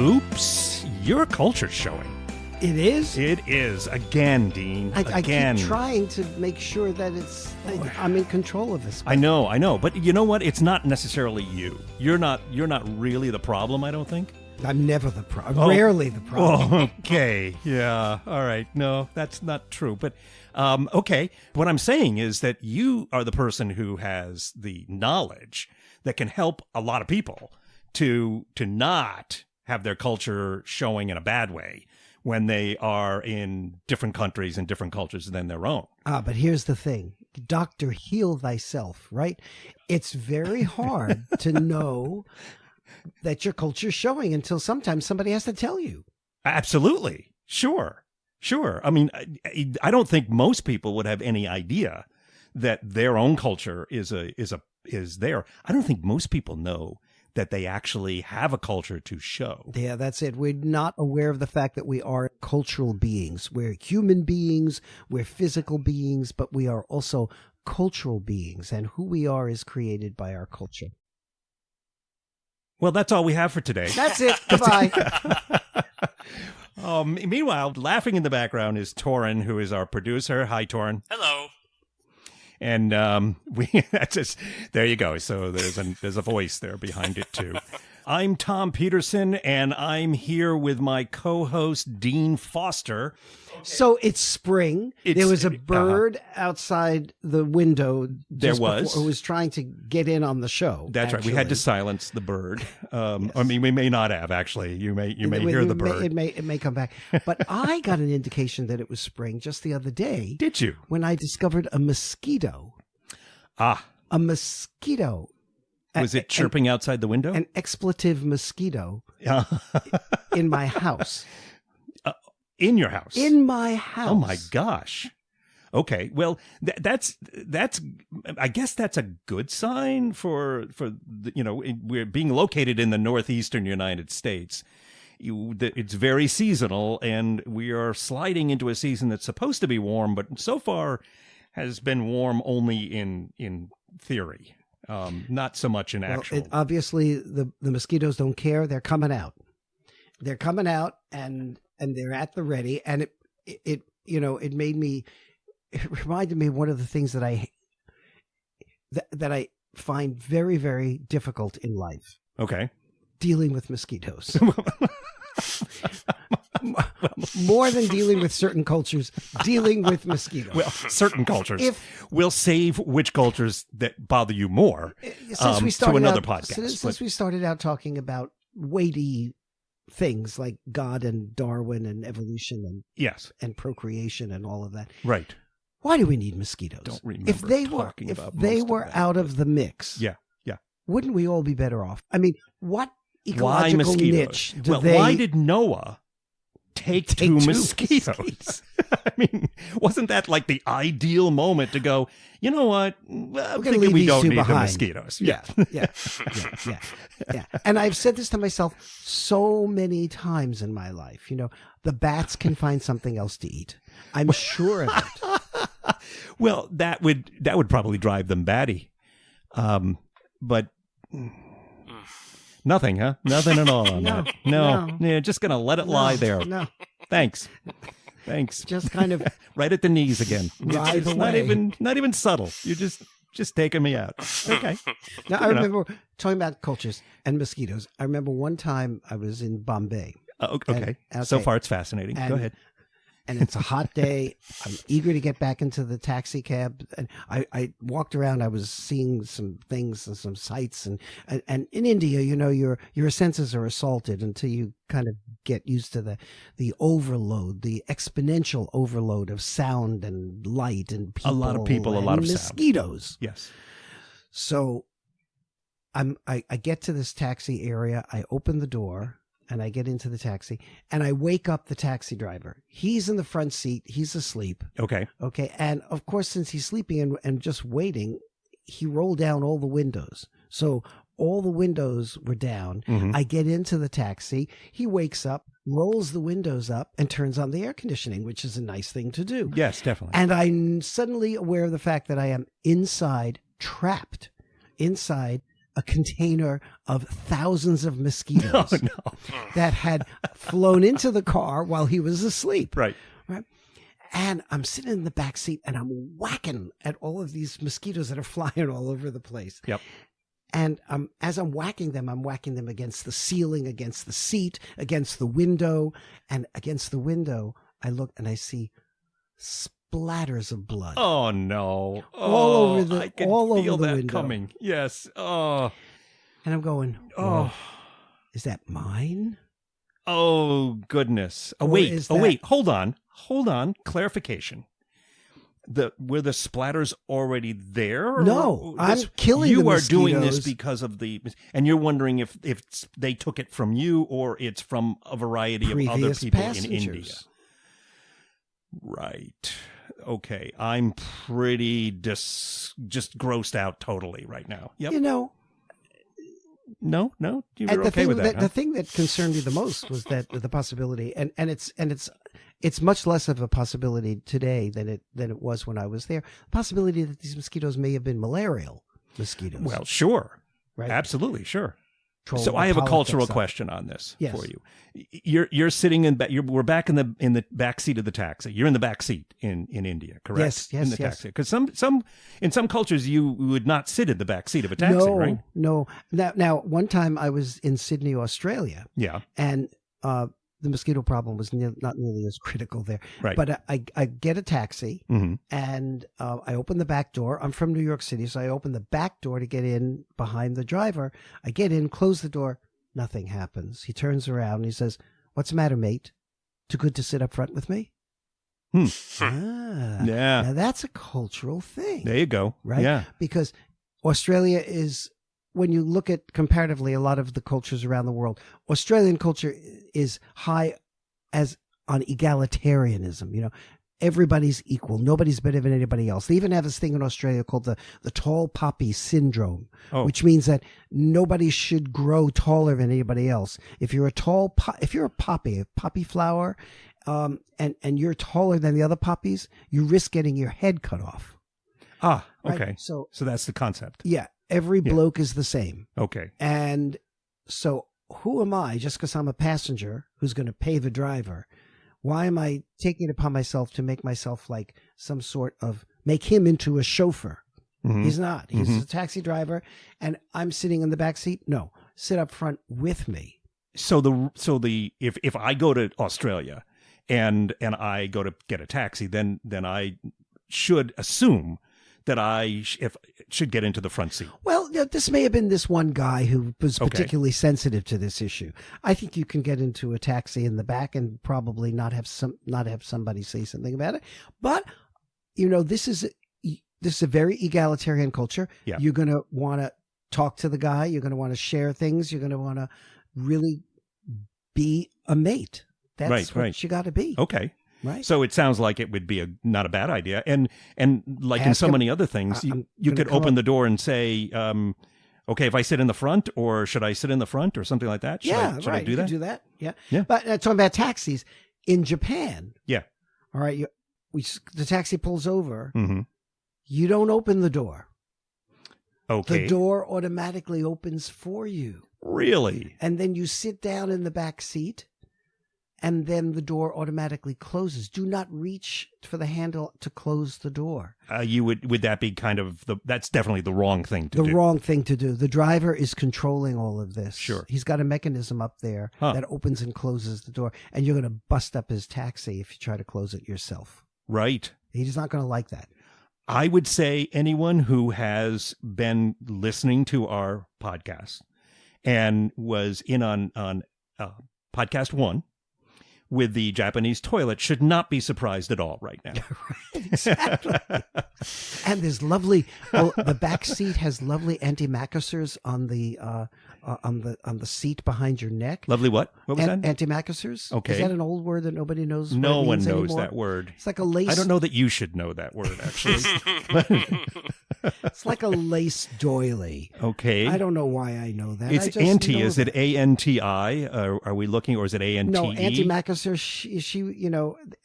Oops, your culture's showing. It is? It is. Again, Dean. I Again. keep trying to make sure that I'm in control of this. I know. But you know what? It's not necessarily you. You're not really the problem, I don't think. I'm never the problem. Rarely the problem. Oh, okay. Yeah. All right. No, that's not true. But, okay. What I'm saying is that you are the person who has the knowledge that can help a lot of people to not have their culture showing in a bad way when they are in different countries and different cultures than their own. But here's the thing. Doctor, heal thyself, right? It's very hard to know that your culture's showing until sometimes somebody has to tell you. Absolutely. Sure. I mean, I don't think most people would have any idea that their own culture is there. I don't think most people know that they actually have a culture to show. Yeah, that's it. We're not aware of the fact that we are cultural beings. We're human beings, we're physical beings, but we are also cultural beings, and who we are is created by our culture. Well, that's all we have for today. That's it. Goodbye. Meanwhile, laughing in the background is Torin, who is our producer. Hi, Torin. Hello. And that's just, there you go. So there's a voice there behind it too. I'm Tom Peterson, and I'm here with my co-host Dean Foster. So it's spring. There was a bird outside the window. There was. Who was trying to get in on the show. That's actually. right. We had to silence the bird. Yes. I mean, we may not have actually. You may hear the bird. It may come back. But I got an indication that it was spring just the other day. Did you? When I discovered a mosquito. A mosquito. Was it chirping outside the window? An expletive mosquito in my house. In your house? In my house. Oh my gosh. Okay. Well, that's I guess that's a good sign for we're being located in the northeastern United States. It's very seasonal, and we are sliding into a season that's supposed to be warm, but so far has been warm only in theory. Not so much in actual. Obviously, the mosquitoes don't care. They're coming out. They're coming out, and they're at the ready. And it reminded me of one of the things that I find very, very difficult in life. Okay. Dealing with mosquitoes. More than dealing with certain cultures, dealing with mosquitoes. Well, certain cultures. We'll save which cultures that bother you more to another podcast. Since we started out talking about weighty things like God and Darwin and evolution and and procreation and all of that. Right. Why do we need mosquitoes? Don't remember if they were out of the mix. Yeah. Wouldn't we all be better off? I mean, what why ecological mosquitoes? niche why did Noah take two mosquitoes? I mean, wasn't that like the ideal moment to go, you know what? I'm thinking we don't need the mosquitoes. Yeah. And I've said this to myself so many times in my life. The bats can find something else to eat. I'm sure of it. Well, that would probably drive them batty. But nothing, huh? Nothing at all on that. No. Yeah, just going to let it lie there. No. Thanks. Just kind of right at the knees again. Ride away. Not even subtle. You're just taking me out. Okay. Now, I remember talking about cultures and mosquitoes. I remember one time I was in Bombay. Okay. So far, it's fascinating. Go ahead. And it's a hot day. I'm eager to get back into the taxi cab. And I walked around. I was seeing some things and some sights. And in India, your senses are assaulted until you kind of get used to the overload, the exponential overload of sound and light and people. A lot of people, a lot of mosquitoes. Sound. Yes. So I get to this taxi area. I open the door. And I get into the taxi, and I wake up the taxi driver. He's in the front seat. He's asleep. Okay. And, of course, since he's sleeping and just waiting, he rolled down all the windows. So all the windows were down. Mm-hmm. I get into the taxi. He wakes up, rolls the windows up, and turns on the air conditioning, which is a nice thing to do. Yes, definitely. And I'm suddenly aware of the fact that I am trapped inside a container of thousands of mosquitoes Oh, no. that had flown into the car while he was asleep. Right. And I'm sitting in the back seat and I'm whacking at all of these mosquitoes that are flying all over the place. Yep. And as I'm whacking them against the ceiling, against the seat, against the window. And against the window, I look and I see splatters of blood. Oh, no. All over the- I can all over feel the that window. coming. Yes. Oh. And I'm going, Oh. is that mine? Oh, goodness. Oh, Or wait. is Oh, that- wait. Hold on. Clarification. Were the splatters already there? No, Or I'm killing you the are doing this mosquitoes. because of and you're wondering if they took it from you or it's from a variety of other Previous people passengers. in India. Right. Okay. I'm pretty just grossed out totally right now. Yep. You know, No, you're and the okay thing with that. the thing that concerned me the most was that the possibility, and it's much less of a possibility today than it was when I was there. The possibility that these mosquitoes may have been malarial mosquitoes. Well, sure. right? Absolutely, sure. Troll So the I have a politics cultural of it. question on this Yes. for you. You're sitting we're back in the back seat of the taxi. You're in the back seat in India, correct? Yes, in the yes. taxi. Because in some cultures you would not sit in the back seat of a taxi, no, right? No. Now, one time I was in Sydney, Australia, Yeah. and the mosquito problem was not nearly as critical there. Right. But I get a taxi, Mm-hmm. and I open the back door. I'm from New York City, so I open the back door to get in behind the driver. I get in, close the door. Nothing happens. He turns around and he says, "What's the matter, mate? Too good to sit up front with me?" Ah, Yeah. now that's a cultural thing. There you go. Right? Yeah. Because Australia is, when you look at comparatively a lot of the cultures around the world, Australian culture is high on egalitarianism. You know, everybody's equal. Nobody's better than anybody else. They even have this thing in Australia called the tall poppy syndrome, which means that nobody should grow taller than anybody else. If you're a poppy flower, and you're taller than the other poppies, you risk getting your head cut off. Ah, Right? okay. So that's the concept. Yeah, every bloke is the same. Okay. And so who am I, just because I'm a passenger who's going to pay the driver? Why am I taking it upon myself to make myself like make him into a chauffeur? Mhm. He's not. He's Mhm. a taxi driver, and I'm sitting in the back seat. No, sit up front with me. So if I go to Australia and I go to get a taxi, then I should assume that I should get into the front seat. Well, this may have been this one guy who was Okay. particularly sensitive to this issue. I think you can get into a taxi in the back and probably not have somebody say something about it. But this is a very egalitarian culture. Yeah. You're going to want to talk to the guy. You're going to want to share things. You're going to want to really be a mate. That's what you got to be. Okay. Right. So it sounds like it would be not a bad idea. And like in Ask so him- many other things, I'm you gonna could come open up- the door and say, okay, if I sit in the front, or should I sit in the front, or something like that? Should Should I do you that? could do that. Yeah. Yeah. But talking about taxis in Japan. Yeah. All right. The taxi pulls over. Mm-hmm. You don't open the door. Okay. The door automatically opens for you. Really? And then you sit down in the back seat, and then the door automatically closes. Do not reach for the handle to close the door. Would that be kind of that's definitely the wrong thing to do? The wrong thing to do. The driver is controlling all of this. Sure. He's got a mechanism up there that opens and closes the door, and you're going to bust up his taxi if you try to close it yourself. Right. He's not going to like that. I would say anyone who has been listening to our podcast and was in on podcast 1 with the Japanese toilet should not be surprised at all right now. Exactly. And there's the back seat has lovely antimacassars on the on the seat behind your neck. Lovely what? What was that? Antimacassars. Okay. Is that an old word that nobody knows? No what it one means knows anymore? that word. It's like a lace. I don't know that you should know that word, actually. It's like a lace doily. Okay. I don't know why I know that. It's I just anti. know Is that. it ANTI? Are we looking, or is it ANTE? No, antimacassar.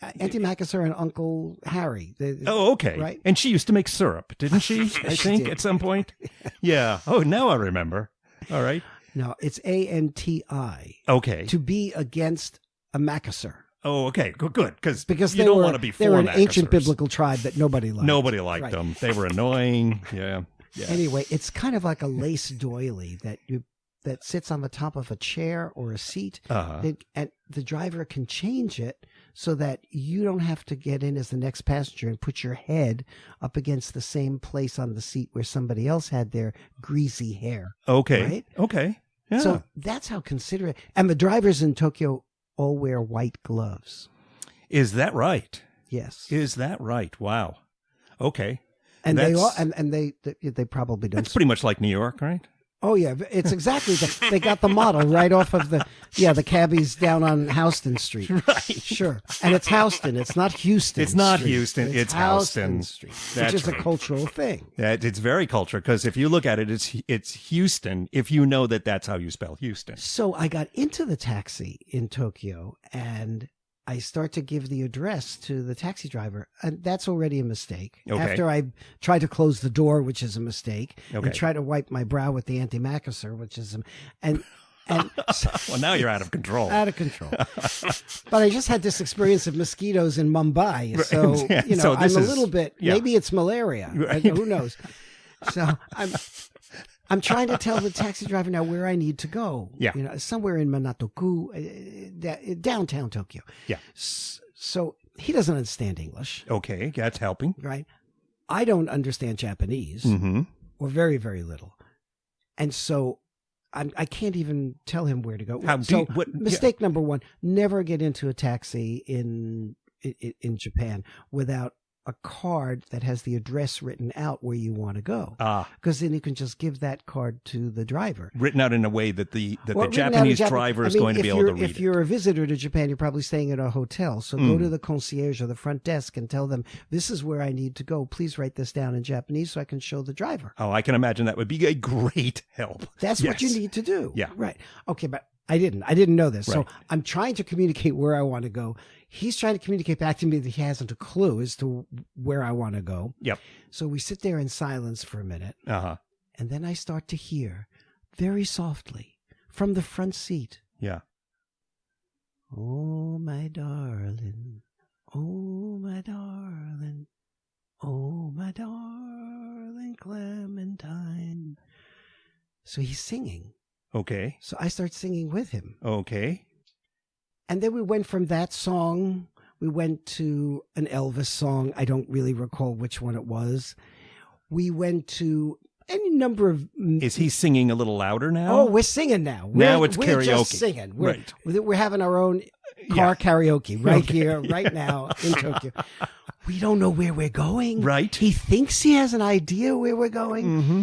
Antimacassar and Uncle Harry. Oh, okay. Right? And she used to make syrup, didn't she? I think did. at some point. Yeah. Oh, now I remember. All right. No, it's ANTI. Okay. To be against a macassar. Oh, okay. Good. Because Because you don't want to be they were an for ancient macassars. biblical tribe that nobody liked. Nobody liked Right. them. They were annoying. Yeah. Yeah. Anyway, it's kind of like a lace doily that sits on the top of a chair or a seat. Uh-huh. And the driver can change it so that you don't have to get in as the next passenger and put your head up against the same place on the seat where somebody else had their greasy hair. Okay. Right? Okay. Yeah. So that's how considerate. And the drivers in Tokyo all wear white gloves. Is that right? Yes. Is that right? Wow. Okay. And That's- they all, and they probably don't. That's pretty much like New York, right? Oh yeah, it's exactly they got the model right off of the cabbies down on Houston Street. Right. Sure. And it's Houston. It's not Houston. It's not Street. Houston. It's Houston. Street, That's which is right. a cultural thing. It's very cultural, because if you look at it, it's Houston. If you know that's how you spell Houston. So I got into the taxi in Tokyo and I start to give the address to the taxi driver, and that's already a mistake. Okay. After I try to close the door, which is a mistake, Okay. and try to wipe my brow with the antimacassar, which is and Well, now you're out of control. out of control. But I just had this experience of mosquitoes in Mumbai, so Yeah, you know so I'm this a is- little bit. yeah. Maybe it's malaria. Right. Who knows? So I'm trying to tell the taxi driver now where I need to go. Yeah. You know, somewhere in Manatoku, downtown Tokyo. Yeah. So he doesn't understand English, Okay, that's helping. right? I don't understand Japanese, Mm-hmm. or very, very little. And so I can't even tell him where to go. Mistake number one, never get into a taxi in Japan without a card that has the address written out where you want to go. Because then you can just give that card to the driver. Written out in a way that the Or written out in Japanese Japan- driver I is mean, going to be able to read If you're a visitor to Japan, you're probably staying at a hotel. So go to the concierge or the front desk and tell them, this is where I need to go. Please write this down in Japanese so I can show the driver. Oh, I can imagine that would be a great help. That's what you Yes. need to do. Yeah. Right. Okay, but I didn't know this. Right. So I'm trying to communicate where I want to go. He's trying to communicate back to me that he hasn't a clue as to where I want to go. Yep. So we sit there in silence for a minute, Uh-huh. and then I start to hear very softly from the front seat, Yeah. "Oh, my darling. Oh, my darling. Oh, my darling Clementine." So he's singing. Okay. So I start singing with him. Okay. And then we went from that song, we went to an Elvis song. I don't really recall which one it was. We went to any number of... Is he singing a little louder now? Oh, we're singing now. Now it's We're just karaoke. singing. Right. We're having our own car karaoke right here, right now in Tokyo. We don't know where we're going. Right. He thinks he has an idea where we're going. Mm-hmm.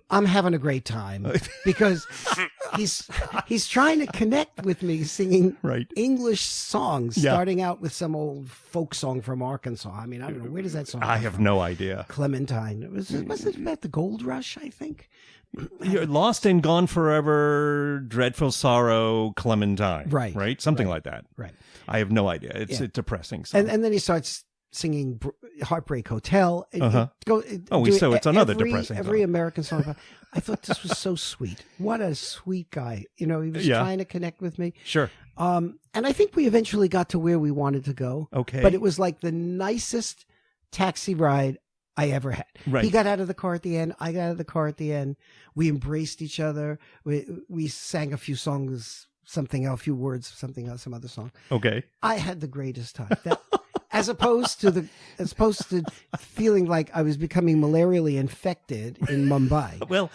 I'm having a great time because he's trying to connect with me singing Right. English songs, Yeah. starting out with some old folk song from Arkansas. I mean, I don't know, where does that song I come have from? no idea. Clementine. Was it about the gold rush, I think? You're Lost and Gone Forever, Dreadful Sorrow, Clementine. Right. Right? Something like that. Right. I have no idea. It's Yeah. a depressing song. And then he starts singing Heartbreak Hotel. Uh-huh. So it's another depressing Every song. American song. I thought this was so sweet. What a sweet guy. You know, he was Yeah. trying to connect with me. Sure. And I think we eventually got to where we wanted to go. Okay. But it was like the nicest taxi ride I ever had. Right. He got out of the car at the end. I got out of the car at the end. We embraced each other. We sang a few songs, something else, a few words, something else, some other song. Okay. I had the greatest time. as opposed to feeling like I was becoming malarially infected in Mumbai. Well,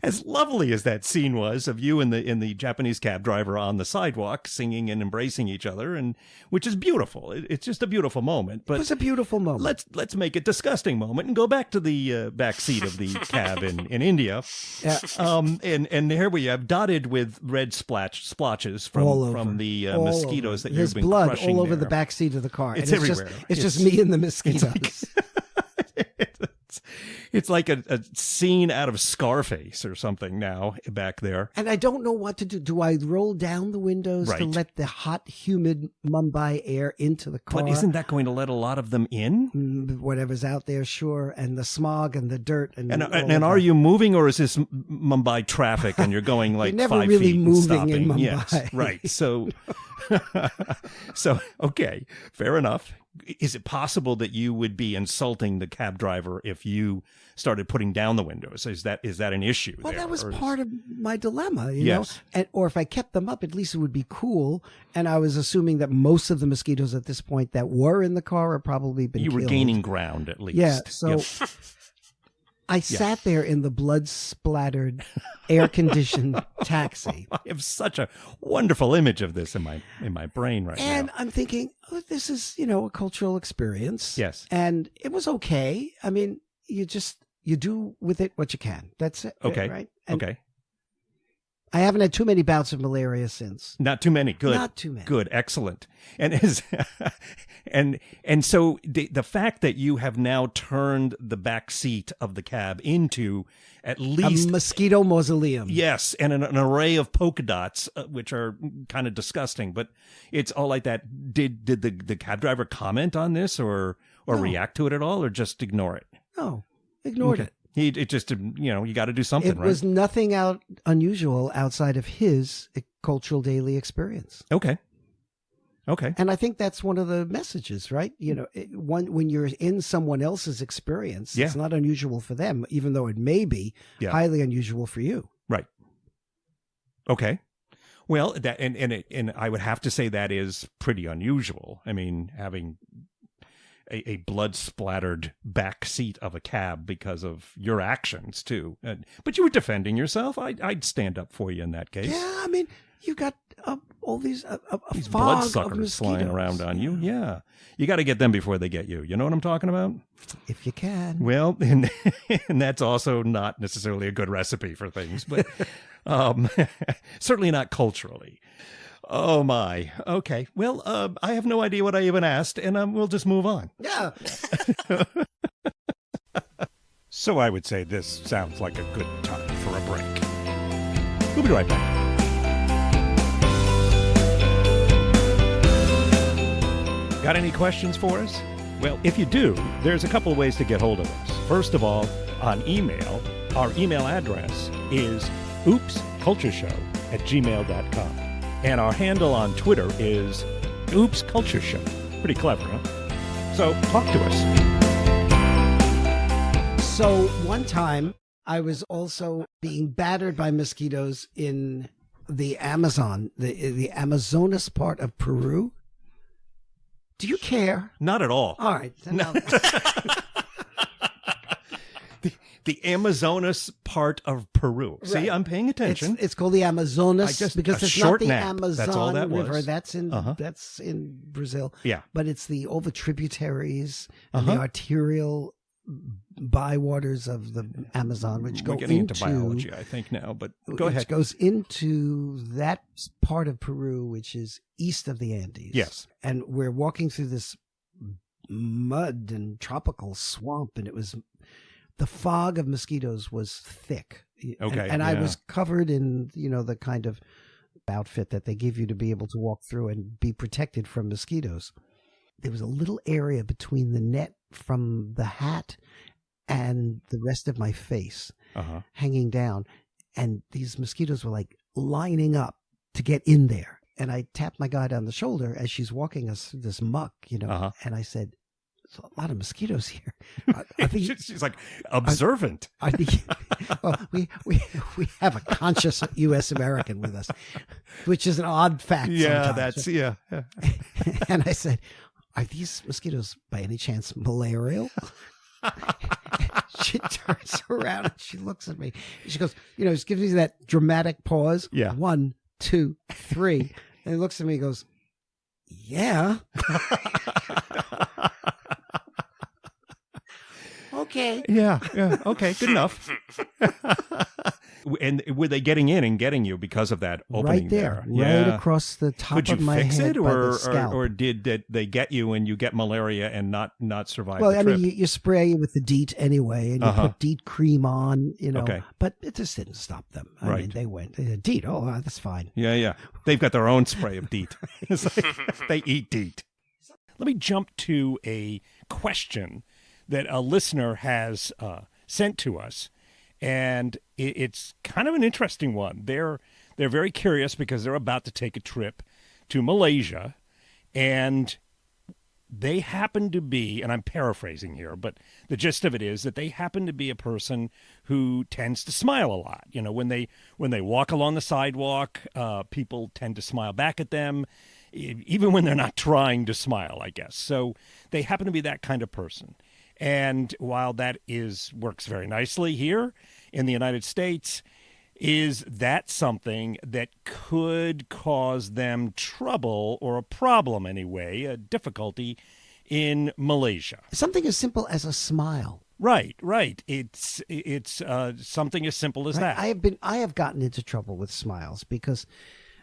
as lovely as that scene was of you and the Japanese cab driver on the sidewalk singing and embracing each other, and which is beautiful. It's just a beautiful moment. But it was a beautiful moment. Let's make a disgusting moment and go back to the back seat of the cab in India. Yeah. And here we have dotted with red splotches from the mosquitoes that There's you've been blood crushing all over there. the back seat of the car. It's and everywhere. It's just me and the mosquitoes. It's like a scene out of Scarface or something now back there. And I don't know what to do. Do I roll down the windows to Right. let the hot, humid Mumbai air into the car? But isn't that going to let a lot of them in? Whatever's out there, sure. And the smog and the dirt. And are you moving, or is this Mumbai traffic and you're going like You're never 5 really feet and moving stopping? in Mumbai. Yes, right. So, okay, fair enough. Is it possible that you would be insulting the cab driver if you started putting down the windows? Is that an issue? Well, there, that was or part of my dilemma, you Yes. know. Or if I kept them up, at least it would be cool. And I was assuming that most of the mosquitoes at this point that were in the car had probably been you were killed. gaining ground at least. Yeah, so Yep. I sat there in the blood-splattered, air-conditioned taxi. I have such a wonderful image of this in my brain right And now. I'm thinking, oh, this is, you know, a cultural experience. Yes. And it was okay. I mean, you do with it what you can. That's it. Okay. Right? And Okay. I haven't had too many bouts of malaria since. Not too many. Good. Not too many. Good. Excellent. And so the fact that you have now turned the back seat of the cab into at least A mosquito mausoleum. yes, and an array of polka dots, which are kind of disgusting, but it's all like that. Did the cab driver comment on this or No. react to it at all, or just ignore it? No, ignored Okay. it. It just, you got to do something, It right? was nothing unusual outside of his cultural daily experience. Okay. And I think that's one of the messages, right? You know, when you're in someone else's experience, Yeah. it's not unusual for them, even though it may be Yeah. highly unusual for you. Right. Okay. Well, that and I would have to say that is pretty unusual. I mean, having a blood splattered back seat of a cab because of your actions too. But you were defending yourself. I'd stand up for you in that case. Yeah, I mean, you got all these a These fog bloodsuckers of flying mosquitoes. around on you. Yeah. You got to get them before they get you. You know what I'm talking about? If you can. Well, and that's also not necessarily a good recipe for things, but certainly not culturally. Oh, my. Okay. Well, I have no idea what I even asked, and we'll just move on. Yeah. So I would say this sounds like a good time for a break. We'll be right back. Got any questions for us? Well, if you do, there's a couple of ways to get hold of us. First of all, on email. Our email address is oopscultureshow@gmail.com. And our handle on Twitter is oopscultureshow. Pretty clever, huh? So talk to us. So one time I was also being battered by mosquitoes in the Amazon, the Amazonas part of Peru. Do you care? Not at all. All right. Then I'll- The Amazonas part of Peru. See, Right. I'm paying attention. It's called the Amazonas because a it's short not the nap. Amazon That's all that was. River. That's in Uh-huh. that's in Brazil. Yeah. But it's all the tributaries and Uh-huh. the arterial bywaters of the Amazon, which go We're getting into into biology, I think, now, but go which ahead. goes into that part of Peru, which is east of the Andes. Yes. And we're walking through this mud and tropical swamp, and the fog of mosquitoes was thick. Okay, And I yeah. was covered in, the kind of outfit that they give you to be able to walk through and be protected from mosquitoes. There was a little area between the net from the hat and the rest of my face Uh-huh. hanging down. And these mosquitoes were like lining up to get in there. And I tapped my guide on the shoulder as she's walking us through this muck, Uh-huh. and I said, "There's a lot of mosquitoes here." I think, She's like observant. I think, well, we have a conscious U.S. American with us, which is an odd fact. Yeah, sometimes. that's, yeah. And I said, are these mosquitoes by any chance malarial? She turns around and she looks at me. She goes, she gives me that dramatic pause. Yeah. 1, 2, 3. And he looks at me and goes, yeah. Okay. Yeah. Okay, good enough. And were they getting in and getting you because of that opening right there? Yeah. Right across the top Could you of my fix head it, by or, the scalp. or did they get you and you get malaria and not survive Well, the I trip? mean, you spray with the DEET anyway, and you put DEET cream on, Okay. but it just didn't stop them. I Right. mean, they went, DEET, that's fine. Yeah. They've got their own spray of DEET. It's like they eat DEET. Let me jump to a question that a listener has sent to us, and it's kind of an interesting one. They're very curious because they're about to take a trip to Malaysia, and they happen to be, and I'm paraphrasing here, but the gist of it is that they happen to be a person who tends to smile a lot. When they walk along the sidewalk, people tend to smile back at them, even when they're not trying to smile, I guess. So they happen to be that kind of person. And while that works very nicely here in the United States, is that something that could cause them trouble, or a problem anyway, a difficulty in Malaysia? Something as simple as a smile. Right. It's something as simple as that. I have gotten into trouble with smiles because,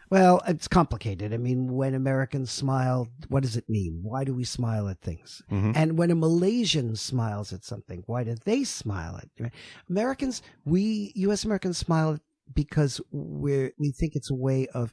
well, it's complicated. I mean, when Americans smile, what does it mean? Why do we smile at things? Mm-hmm. And when a Malaysian smiles at something, why do they smile at it? Americans, U.S. Americans smile because we think it's a way of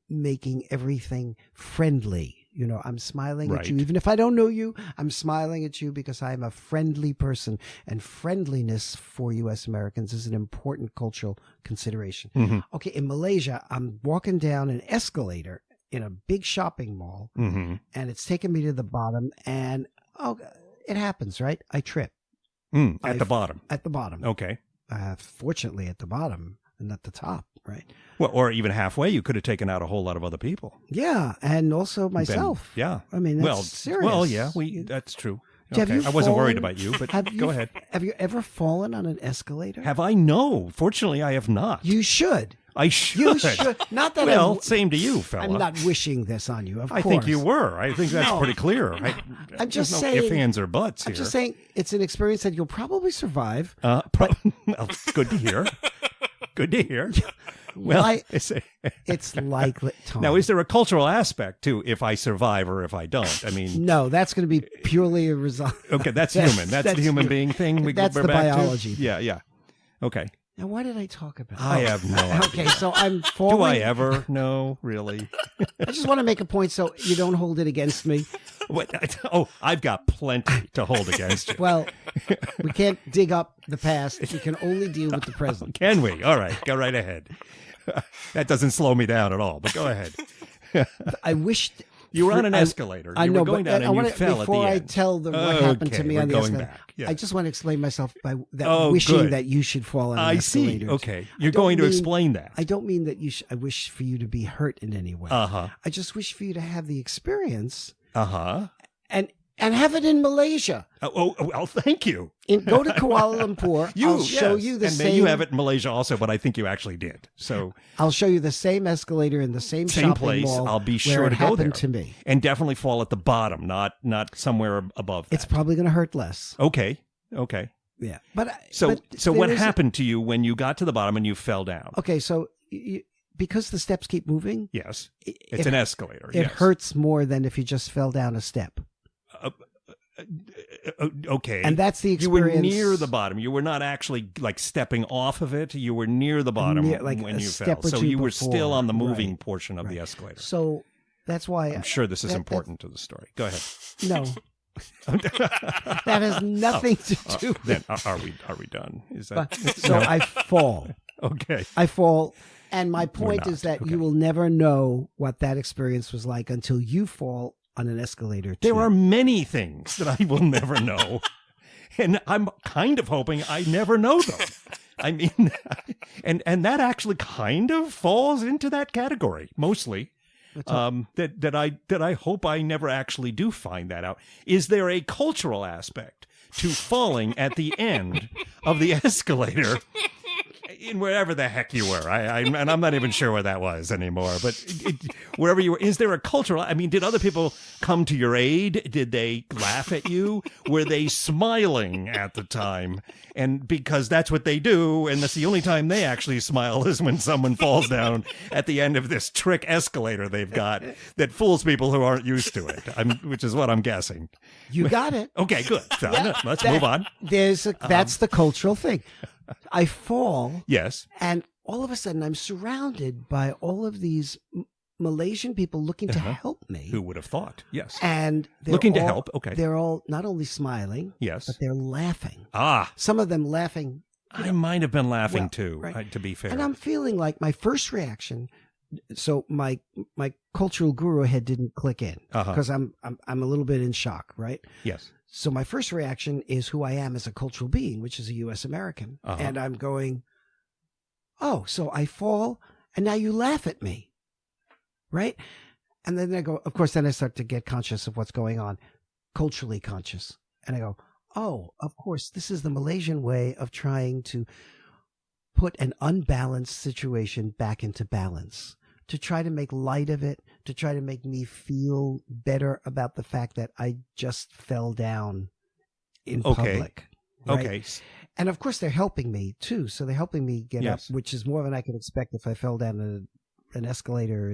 making everything friendly. I'm smiling at you. Even if I don't know you, I'm smiling at you because I'm a friendly person. And friendliness for U.S. Americans is an important cultural consideration. Mm-hmm. Okay, in Malaysia, I'm walking down an escalator in a big shopping mall, Mm-hmm. and it's taking me to the bottom, and it happens, right? I trip. At the bottom. At the bottom. Okay. Fortunately, at the bottom and at the top, right? Well, or even halfway, you could have taken out a whole lot of other people. Yeah, and also myself. Yeah. I mean, that's serious. Well, yeah, that's true. Have you I wasn't worried fallen- about you, but go ahead. Have you ever fallen on an escalator? Have I? No. Fortunately, I have not. You should. I should. You should. Not that Well, same to you, fella. I'm not wishing this on you, of course. I think you were. I think that's pretty clear. I'm just there's saying. no ifs, ands, or buts I'm here. just saying it's an experience that you'll probably survive. Well, good to hear. Good to hear. Well, It's likely, Tom. now, is there a cultural aspect to if I survive or if I don't? I mean, No, that's going to be purely a result. okay, that's human. That's the human being thing. That's we're the back biology. To? Yeah. Okay. Now, what did I talk about? I have no idea. Okay, so I'm falling. Do I ever? No, really. I just want to make a point so you don't hold it against me. What? Oh, I've got plenty to hold against you. Well, we can't dig up the past. We can only deal with the present. Can we? All right, go right ahead. That doesn't slow me down at all, but go ahead. I wished You were on an escalator. I You know, were going but down I and you wanna, fell at the before I end. tell them what happened to me we're on the going escalator, back. Yeah. I just want to explain myself by that Oh, wishing good. that you should fall on an I escalator. see. Okay. You're I don't going to mean- explain that. I don't mean that you. I wish for you to be hurt in any way. Uh-huh. I just wish for you to have the experience Uh-huh. and have it in Malaysia. Oh, well, thank you. Go to Kuala Lumpur. I'll show yes. you the and same. you have it in Malaysia also, but I think you actually did. So I'll show you the same escalator in the same shopping place. mall. I'll be where sure it to go there. happened to me. And definitely fall at the bottom, not somewhere above that. It's probably going to hurt less. Okay. Yeah, but So but what there is- happened to you when you got to the bottom and you fell down? Okay, so because the steps keep moving, Yes. It's an escalator. It yes. hurts more than if you just fell down a step. Okay. And that's the You were experience. near the bottom. You were not actually like stepping off of it. You were near the bottom like when a you step fell. or So two you were before. still on the moving Right. portion of the escalator. So that's why I'm sure this is that- important to the story. Go ahead. No, that has nothing to do. Then are we done? Is that So no? I fall. Okay. I fall. And my point not. is that Okay. you will never know what that experience was like until you fall on an escalator. There too. are many things that I will never know. And I'm kind of hoping I never know them. I mean, and that actually kind of falls into that category, mostly. that I hope I never actually do find that out. Is there a cultural aspect to falling at the end of the escalator in wherever the heck you were? And I'm not even sure where that was anymore, but wherever you were, is there a cultural, I mean, did other people come to your aid? Did they laugh at you? Were they smiling at the time? And because that's what they do, and that's the only time they actually smile is when someone falls down at the end of this trick escalator they've got that fools people who aren't used to it, which is what I'm guessing. You got it. Okay, good. So, let's move on. That's the cultural thing. I fall. Yes. And all of a sudden, I'm surrounded by all of these Malaysian people looking to help me. Who would have thought? Yes. And looking to help. Okay. They're all not only smiling, yes, but they're laughing. Ah. Some of them laughing. I might have been laughing too, right. To be fair. And I'm feeling like my first reaction. So my cultural guru head didn't click in because I'm a little bit in shock, right? Yes. So my first reaction is who I am as a cultural being, which is a U.S. American. And I'm going, oh, so I fall and now you laugh at me. Right? And then I go, of course, then I start to get conscious of what's going on, culturally conscious. And I go, oh, of course, this is the Malaysian way of trying to put an unbalanced situation back into balance, to try to make light of it, to try to make me feel better about the fact that I just fell down in public. Right? Okay. And of course, they're helping me too. So they're helping me get up, which is more than I can expect if I fell down an escalator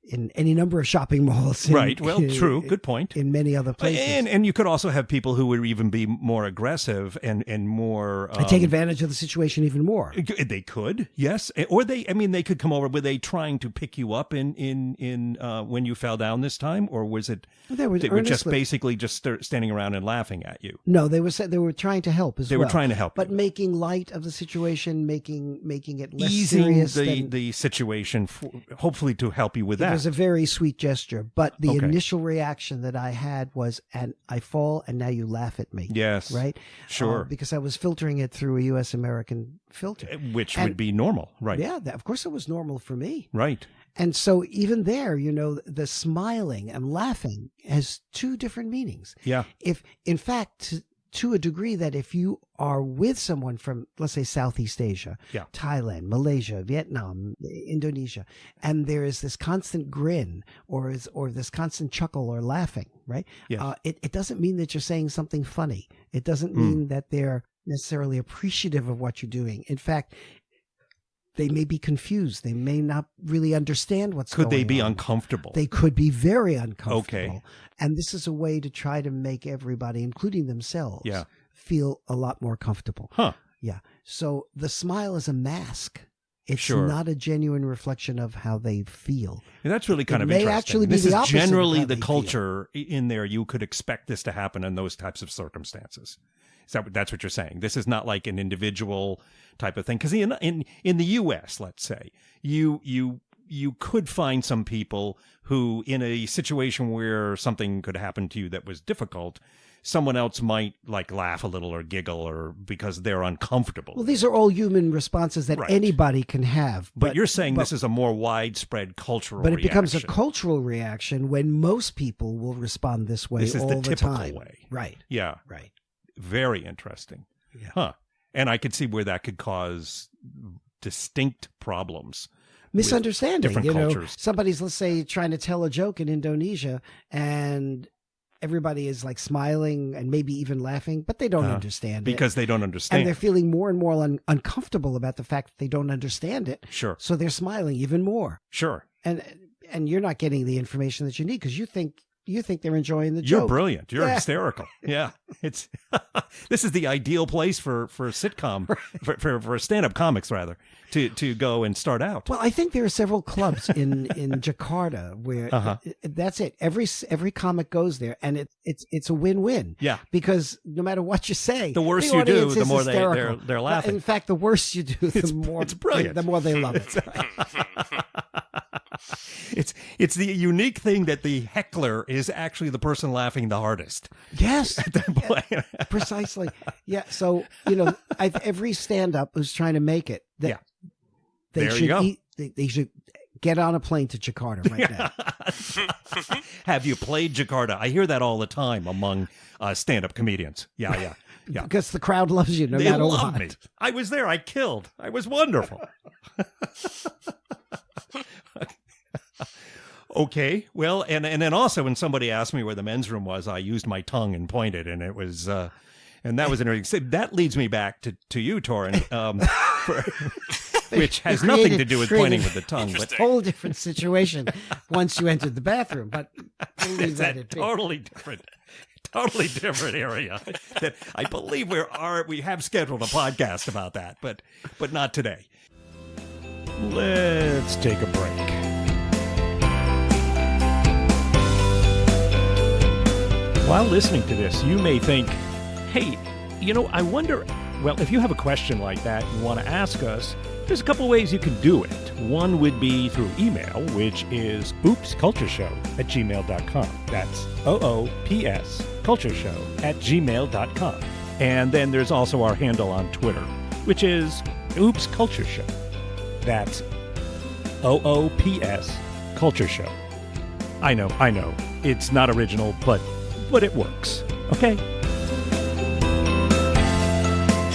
in any number of shopping malls. Right. Well, true. Good point. In many other places. And you could also have people who would even be more aggressive and more... I take advantage of the situation even more. They could, yes. Or they could come over. Were they trying to pick you up in when you fell down this time? Or was it... They were just basically just standing around and laughing at you? No, they were trying to help as well. They were trying to help. But making light of the situation, making it less easing serious. the situation, hopefully to help you with that. It was a very sweet gesture, but the initial reaction that I had was, and I fall, and now you laugh at me. Yes. Right? Sure. Because I was filtering it through a U.S. American filter. Which would be normal, right? Yeah, of course it was normal for me. Right. And so even there, the smiling and laughing has two different meanings. Yeah. If, in fact, to a degree that if you are with someone from, let's say, Southeast Asia, Thailand, Malaysia, Vietnam, Indonesia, and there is this constant grin or this constant chuckle or laughing, right? Yes. It doesn't mean that you're saying something funny. It doesn't mean that they're necessarily appreciative of what you're doing. In fact, they may be confused. They may not really understand what's going on. Could they be uncomfortable? They could be very uncomfortable. Okay. And this is a way to try to make everybody, including themselves, feel a lot more comfortable. Huh. Yeah. So the smile is a mask. It's not a genuine reflection of how they feel. And that's really kind of interesting. Actually be this the is opposite generally of how the they culture in there. You could expect this to happen in those types of circumstances. That's what you're saying. This is not like an individual type of thing. Because in the U.S., let's say, you could find some people who, in a situation where something could happen to you that was difficult, someone else might like laugh a little or giggle or because they're uncomfortable. Well, these are all human responses that anybody can have. But you're saying this is a more widespread cultural reaction. But it becomes a cultural reaction when most people will respond this way all the time. This is the typical way. Right. Yeah. Right. Very interesting. Yeah. Huh. And I could see where that could cause distinct problems. Misunderstanding. Different cultures. Somebody's, let's say, trying to tell a joke in Indonesia and everybody is like smiling and maybe even laughing, but they don't understand it. Because they don't understand. And they're feeling more and more uncomfortable about the fact that they don't understand it. Sure. So they're smiling even more. Sure. And you're not getting the information that you need because you think they're enjoying the joke. You're brilliant. You're hysterical. Yeah. It's this is the ideal place for a sitcom, for stand-up comics rather, to go and start out. Well, I think there are several clubs in Jakarta where that's it. Every comic goes there, and it's a win-win. Yeah. Because no matter what you say, the worse you do, the more they're laughing. In fact, the worse you do, the more it's brilliant. The more they love it. It's the unique thing that the heckler is actually the person laughing the hardest. Yes, at that point. Precisely. Yeah. So every stand-up who's trying to make it, they should Get on a plane to Jakarta right now. Have you played Jakarta? I hear that all the time among stand-up comedians. Yeah. Because the crowd loves you no They matter love what. me. I was there. I killed. I was wonderful. Okay. Well, and then also when somebody asked me where the men's room was, I used my tongue and pointed, and it was, and that was interesting. That leads me back to you, Torin, which has nothing to do with pointing with the tongue, but whole different situation once you entered the bathroom. But we'll leave it's that a at be. totally different area. That I believe we have scheduled a podcast about that, but not today. Let's take a break. While listening to this, you may think, hey, I wonder, well, if you have a question like that and want to ask us, there's a couple ways you can do it. One would be through email, which is oopscultureshow@gmail.com. That's OOPScultureshow@gmail.com. And then there's also our handle on Twitter, which is oopscultureshow. That's OOPS Culture Show. I know. It's not original, but it works. Okay?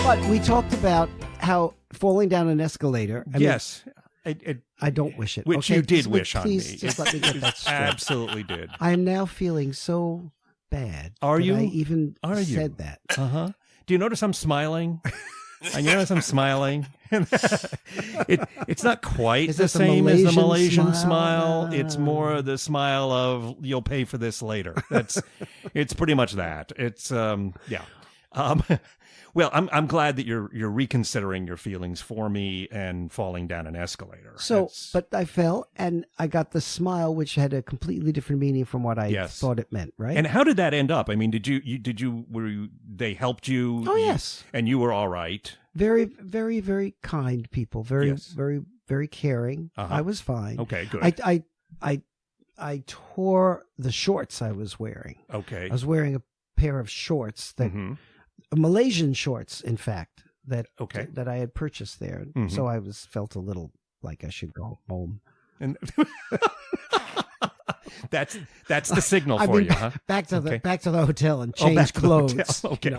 But we talked about how falling down an escalator. Yes. I don't wish it. Which okay? you did Just wish on me. Please just let me get that straight. Absolutely did. I am now feeling so bad. Are that you? I even Are you? said that. Uh-huh. Do you notice I'm smiling? You notice I'm smiling? It's not quite Is the this a same as the Malaysian Malaysian smile? smile. It's more the smile of you'll pay for this later. It's pretty much that. It's yeah. Well, I'm glad that you're reconsidering your feelings for me and falling down an escalator. So, but I fell and I got the smile, which had a completely different meaning from what I thought it meant. Right? And how did that end up? I mean, they helped you? Oh, yes. And you were all right. Very, very, very kind people. Very, very, very caring. Uh-huh. I was fine. Okay, good. I tore the shorts I was wearing. Okay. I was wearing a pair of shorts that. Mm-hmm. Malaysian shorts, in fact, that I had purchased there. Mm-hmm. So I felt a little like I should go home. And that's the signal for you, huh? Back to the hotel and change back to the clothes. hotel. Okay.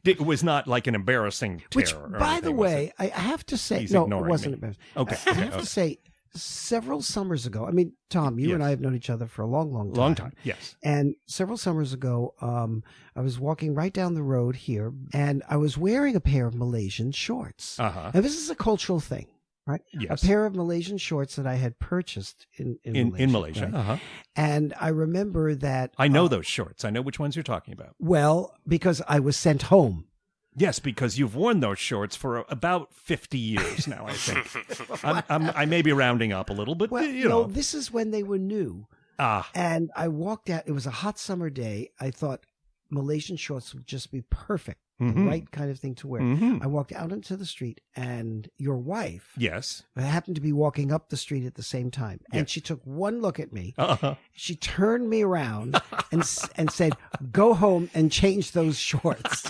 It was not like an embarrassing tear. Which, or by anything, the way, I have to say, He's no, it ignoring wasn't me. embarrassing. Okay. I have to say, several summers ago, I mean, Tom, you and I have known each other for a long, long time. Long time, yes. And several summers ago, I was walking right down the road here, and I was wearing a pair of Malaysian shorts. Uh-huh. Now, this is a cultural thing, right? Yes. A pair of Malaysian shorts that I had purchased in Malaysia. Right? Uh-huh. And I remember that... I know those shorts. I know which ones you're talking about. Well, because I was sent home. Yes, because you've worn those shorts for about 50 years now, I think. I may be rounding up a little, but, well, you know. No, this is when they were new. Ah. And I walked out. It was a hot summer day. I thought Malaysian shorts would just be perfect. Mm-hmm. The right kind of thing to wear. Mm-hmm. I walked out into the street, and your wife Yes. happened to be walking up the street at the same time. And Yes. she took one look at me. Uh-huh. She turned me around and said, "Go home and change those shorts."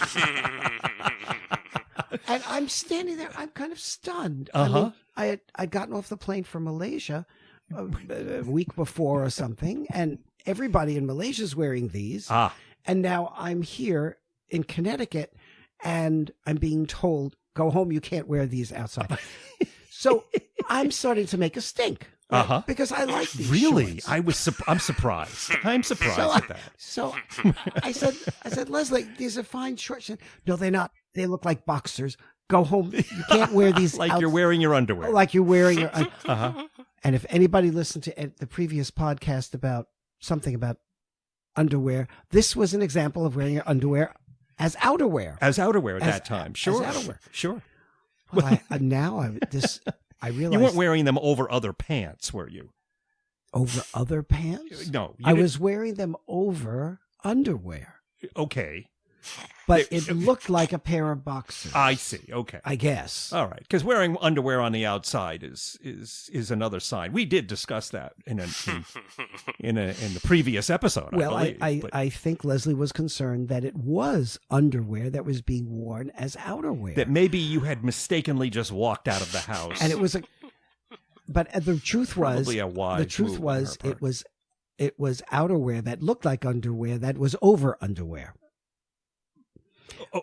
And I'm standing there. I'm kind of stunned. Uh-huh. I mean, I'd gotten off the plane from Malaysia a week before or something, and everybody in Malaysia is wearing these. Ah. And now I'm here in Connecticut, and I'm being told, "Go home. You can't wear these outside." So I'm starting to make a stink. Right? Uh-huh. Because I like these Really? shorts. I'm surprised. I'm surprised at that. So I said, "Leslie, these are fine shorts." She said, "No, they're not. They look like boxers. Go home. You can't wear these Like you're wearing your underwear. Like you're wearing your Uh-huh. And if anybody listened to the previous podcast about something about underwear, this was an example of wearing your underwear as outerwear. As outerwear at that time. Sure. As outerwear. Sure. Well, I realized You weren't wearing them over other pants, were you? over other pants. No. I was wearing them over underwear, Okay. but it looked like a pair of boxers. I see. Okay. I guess. All right. Because wearing underwear on the outside is another sign. We did discuss that in the previous episode. Well, I believe, I think Leslie was concerned that it was underwear that was being worn as outerwear. that maybe you had mistakenly just walked out of the house. And it was But the truth was, Probably a wise the truth move on was, her part. it was outerwear that looked like underwear that was over underwear.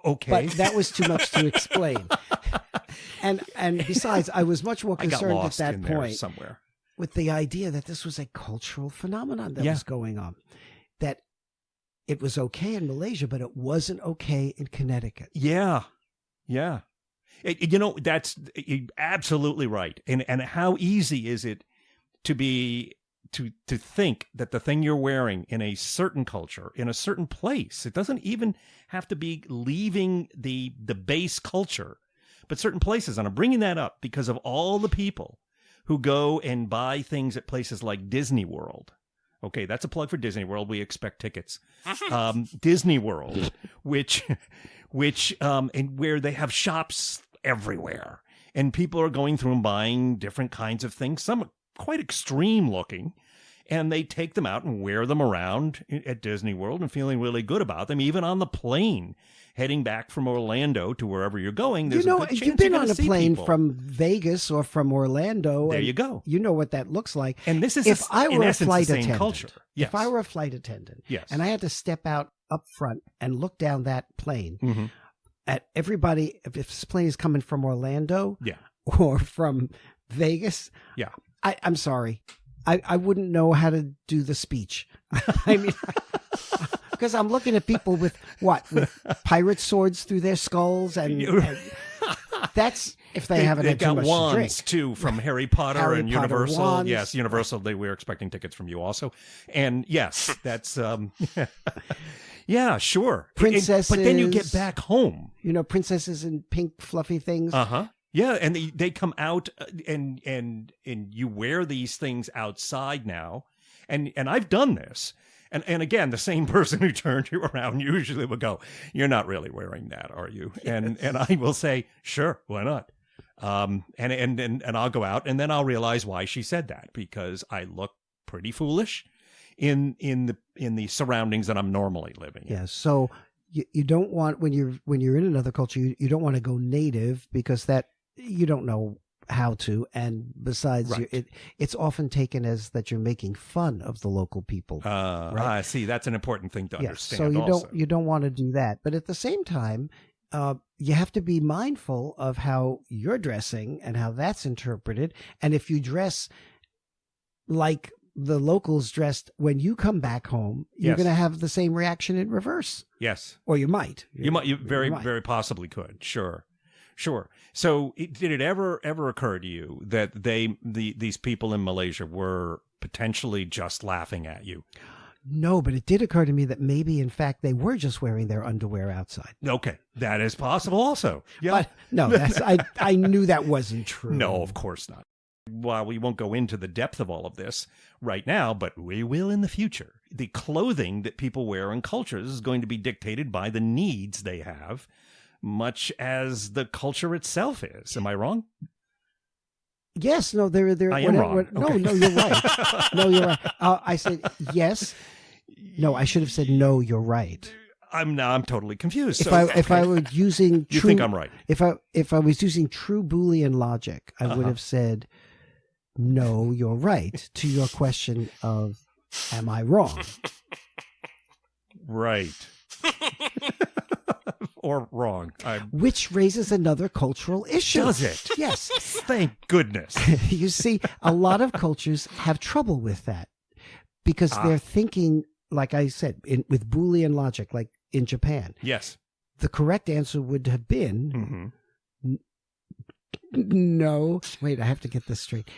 Okay. But that was too much to explain. And besides, I was much more I got concerned at lost that in there point somewhere. with the idea that this was a cultural phenomenon that was going on. That it was okay in Malaysia, but it wasn't okay in Connecticut. Yeah. Yeah. That's absolutely right. And how easy is it to think that the thing you're wearing in a certain culture, in a certain place, it doesn't even have to be leaving the base culture, but certain places. And I'm bringing that up because of all the people who go and buy things at places like Disney World. Okay, that's a plug for Disney World. We expect tickets. Disney World, which and where they have shops everywhere, and people are going through and buying different kinds of things. Some are quite extreme looking, and they take them out and wear them around at Disney World and feeling really good about them, even on the plane heading back from Orlando to wherever you're going. There's a good chance you've been you're on a see plane people. from Vegas or from Orlando. There and you go. You know what that looks like. And this is, if I were in a essence, flight the same attendant, culture. Yes. If I were a flight attendant, Yes. and I had to step out up front and look down that plane Mm-hmm. at everybody, if this plane is coming from Orlando, Yeah. or from Vegas, Yeah. I'm sorry, I wouldn't know how to do the speech. I mean, because I'm looking at people with pirate swords through their skulls, and that's if they haven't They've had too got much wands to drink. too from Harry Potter Harry and Potter Universal. wands. Yes, Universal. We're expecting tickets from you also. And yes, that's yeah, sure. Princesses. But then you get back home. Princesses in pink fluffy things. Uh-huh. Yeah, and they come out and you wear these things outside now. And I've done this. And again, the same person who turned you around usually will go, "You're not really wearing that, are you?" And I will say, "Sure, why not?" And I'll go out, and then I'll realize why she said that, because I look pretty foolish in the surroundings that I'm normally living in. Yeah. So you don't want, when you're in another culture, you don't want to go native, because that you don't know how to, and besides, Right. it's often taken as that you're making fun of the local people. Right? See, that's an important thing to Yeah. understand. So also. you don't want to do that, but at the same time, you have to be mindful of how you're dressing and how that's interpreted. And if you dress like the locals dressed when you come back home, you're Yes. going to have the same reaction in reverse, Yes. or you might. You very might. very possibly could. Sure. So did it ever occur to you that these people in Malaysia were potentially just laughing at you? No, but it did occur to me that maybe, in fact, they were just wearing their underwear outside. Okay, that is possible also. Yeah. But no, I knew that wasn't true. No, of course not. Well, we won't go into the depth of all of this right now, but we will in the future. The clothing that people wear in cultures is going to be dictated by the needs they have, much as the culture itself is. Am I wrong? Yes, no, they're I am wrong. No, Okay. no, you're right. No, you're right. I said yes. No, I should have said no. You're right. I'm totally confused. If I were using you true, think I'm right? If I was using true Boolean logic, I would have said no. You're right to your question of am I wrong? Right. Or wrong. Which raises another cultural issue. Does it? Yes. Thank goodness. You see, a lot of cultures have trouble with that because they're thinking, like I said, with Boolean logic, like in Japan. Yes. The correct answer would have been no. Wait, I have to get this straight.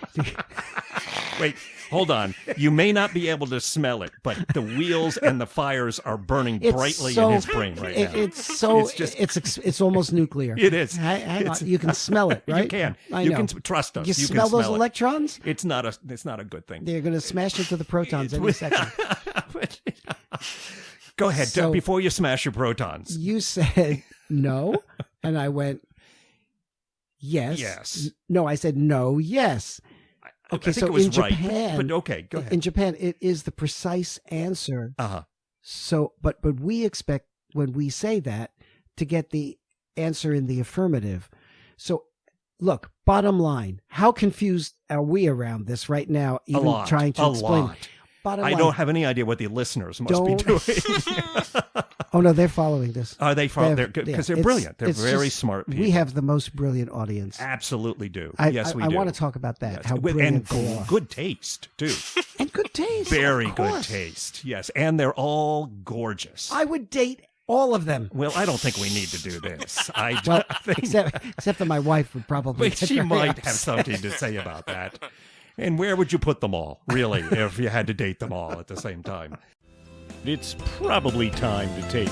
Wait, hold on. You may not be able to smell it, but the wheels and the fires are burning brightly in his brain right now. It's almost nuclear. It is. Hang on. You can smell it, right? You can. I know. You can trust us. You can smell those it. electrons? It's not a good thing. They're going to smash into the protons any second. Go ahead. So- before you smash your protons. You said no, and I went yes. Yes. No, I said no, yes. Okay, I think so it was in right, Japan, but okay, go ahead. In Japan, it is the precise answer. So, but we expect when we say that to get the answer in the affirmative. So, Look, bottom line, how confused are we around this right now, even trying to explain it? Bottom line, I don't have any idea what the listeners must be doing. Oh, no, they're following this. Are they following? Because they're brilliant. They're very smart people. We have the most brilliant audience. Absolutely do. Yes, we do. I do. want to talk about that, yes. how brilliant they are. Good taste, too. And good taste. Very good taste, yes. And they're all gorgeous. I would date all of them. Well, I don't think we need to do this. Except that my wife would probably. But she might have something to say about that. And where would you put them all, really, if you had to date them all at the same time? It's probably time to take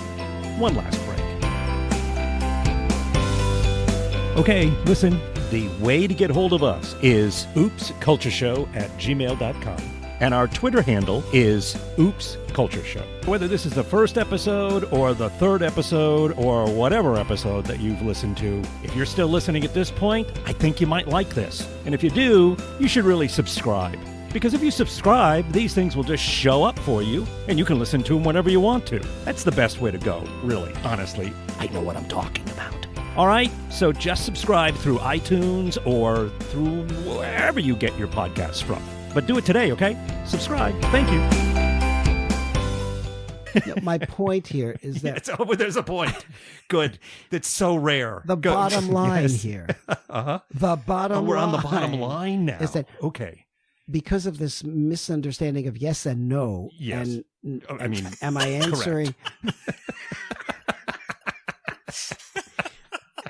one last break. Okay, listen. The way to get hold of us is oopscultureshow@gmail.com. And our Twitter handle is oopscultureshow. Whether this is the first episode or the third episode or whatever episode that you've listened to, if you're still listening at this point, I think you might like this. And if you do, you should really subscribe. Because if you subscribe, these things will just show up for you, and you can listen to them whenever you want to. That's the best way to go, really, honestly. I know what I'm talking about. All right, so just subscribe through iTunes or through wherever you get your podcasts from. But do it today, okay? Subscribe. Thank you. My point here is that... there's a point. Good. That's so rare. The bottom line here. Uh-huh. The bottom line. We're on the bottom line now. Is that okay. Because of this misunderstanding of yes and no. Yes. Am I answering...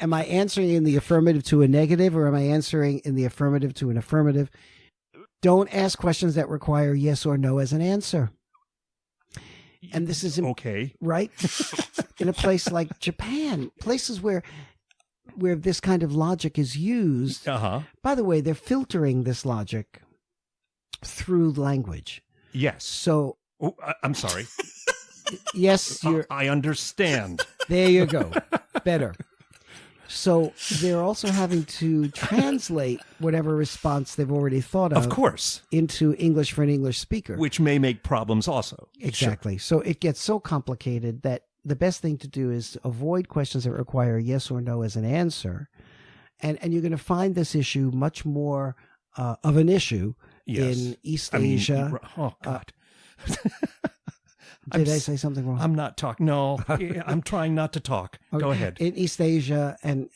Am I answering in the affirmative to a negative, or am I answering in the affirmative to an affirmative? Don't ask questions that require yes or no as an answer. And this is okay, right? In a place like Japan, places where this kind of logic is used. Uh-huh. By the way, they're filtering this logic through language. Yes. So I'm sorry. Yes, I understand. There you go. Better. So they're also having to translate whatever response they've already thought of course, into English for an English speaker. Which may make problems also. Exactly. Sure. So it gets so complicated that the best thing to do is to avoid questions that require yes or no as an answer. And you're going to find this issue much more of an issue in East Asia. Oh, God. Did I say something wrong? I'm not talking. No, I'm trying not to talk. Okay. Go ahead. In East Asia and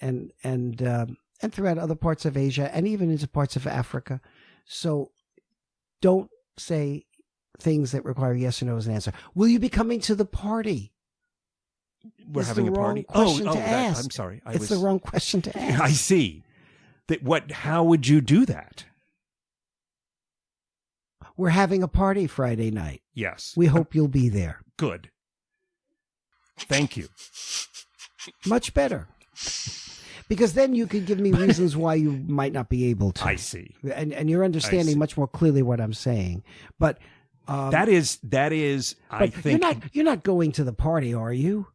throughout other parts of Asia and even into parts of Africa. So don't say things that require yes or no as an answer. Will you be coming to the party? We're having a party. To ask. I'm sorry. It's the wrong question to ask. I see. How would you do that? We're having a party Friday night. Yes. We hope you'll be there. Good. Thank you. Much better. Because then you could give me reasons why you might not be able to. I see. And you're understanding much more clearly what I'm saying. But that is I think you're not going to the party, are you?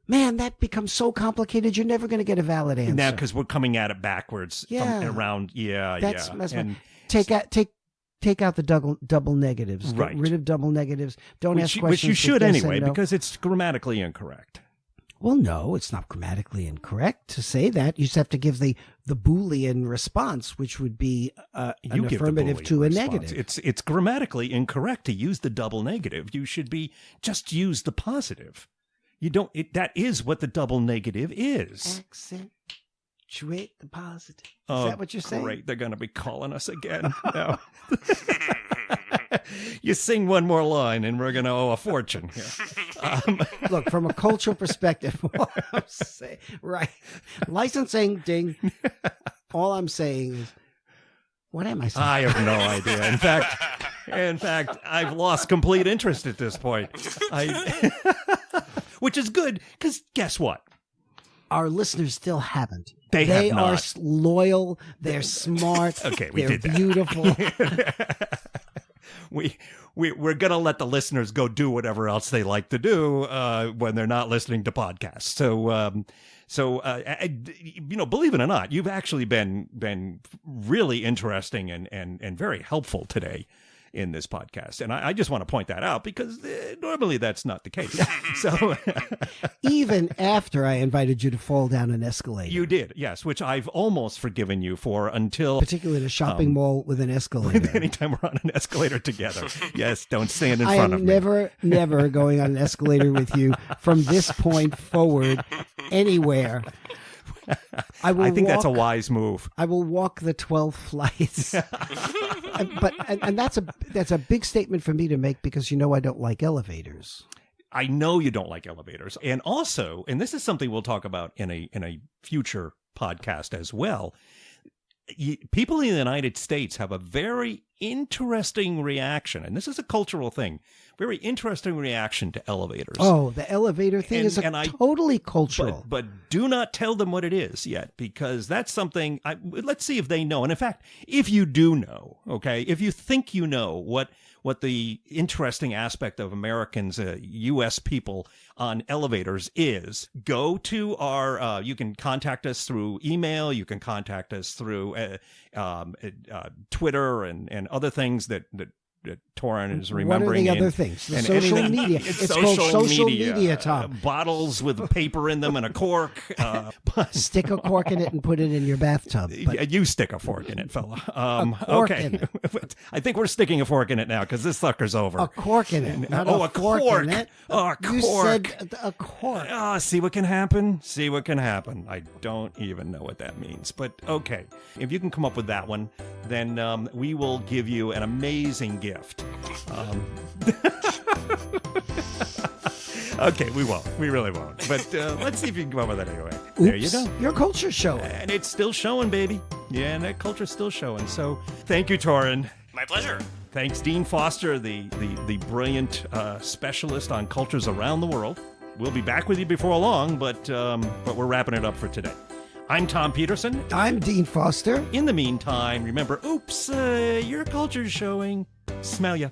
Man, that becomes so complicated. You're never going to get a valid answer. Now, because we're coming at it backwards. Around. That's take out the double negatives. Right. Get rid of double negatives. Don't ask questions. Which you should yes anyway, no. because it's grammatically incorrect. Well, no, it's not grammatically incorrect to say that. You just have to give the Boolean response, which would be an affirmative to a negative. It's grammatically incorrect to use the double negative. You should just use the positive. You don't. That is what the double negative is. Accentuate the positive. Is that what you're saying? Great, they're going to be calling us again. No. You sing one more line and we're going to owe a fortune here. Look, from a cultural perspective, what I'm saying, right? Licensing, ding. All I'm saying is, what am I saying? I have no idea. In fact, I've lost complete interest at this point. Which is good, because guess what? Our listeners still haven't. They are loyal. They're smart. Okay, we they're did that. Beautiful. We're gonna let the listeners go do whatever else they like to do when they're not listening to podcasts. So believe it or not, you've actually been really interesting and very helpful today in this podcast. And I just want to point that out because normally that's not the case. So even after I invited you to fall down an escalator. You did, yes, which I've almost forgiven you for until... Particularly in a shopping mall with an escalator. Anytime we're on an escalator together. Yes, don't stand in front of me. I am never going on an escalator with you from this point forward anywhere. I think that's a wise move. I will walk the 12 flights. and that's a big statement for me to make because I don't like elevators. I know you don't like elevators. And also, and this is something we'll talk about in a future podcast as well, people in the United States have a very interesting reaction, and this is a cultural thing, very interesting reaction to elevators. Oh, the elevator thing is totally cultural. But do not tell them what it is yet, because that's something, let's see if they know. And in fact, if you do know, okay, if you think you know what the interesting aspect of Americans, U.S. people on elevators is, go to our, you can contact us through email, you can contact us through Twitter and other things that Torin is remembering. What are the other things? The social media. It's called social media, Tom. Bottles with paper in them and a cork. Stick a cork in it and put it in your bathtub. You stick a fork in it, fella. Okay. In it. I think we're sticking a fork in it now because this sucker's over. A cork in it. Not a cork in it. Oh, a cork. You said a cork. Oh, see what can happen? See what can happen. I don't even know what that means. But okay. If you can come up with that one, then we will give you an amazing gift. Okay, we won't. We really won't. But let's see if you can come up with that anyway. Oops, there you go. Your culture's showing. And it's still showing, baby. Yeah, and that culture's still showing. So thank you, Torin. My pleasure. Thanks, Dean Foster, the brilliant specialist on cultures around the world. We'll be back with you before long, but we're wrapping it up for today. I'm Tom Peterson. I'm Dean Foster. In the meantime, remember, oops, your culture's showing. Smell ya.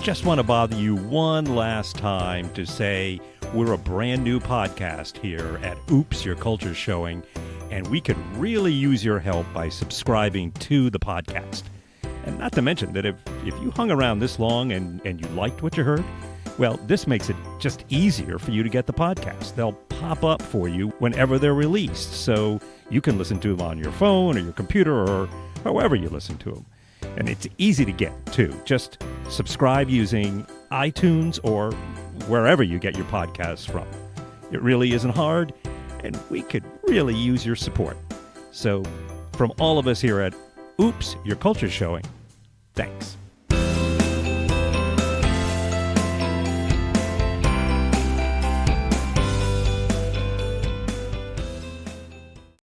Just want to bother you one last time to say we're a brand new podcast here at Oops, Your Culture's Showing, and we could really use your help by subscribing to the podcast. And not to mention that if you hung around this long and you liked what you heard, well, this makes it just easier for you to get the podcast. They'll pop up for you whenever they're released, so you can listen to them on your phone or your computer or however you listen to them. And it's easy to get, too. Just subscribe using iTunes or wherever you get your podcasts from. It really isn't hard, and we could really use your support. So, from all of us here at Oops, Your Culture's Showing, thanks.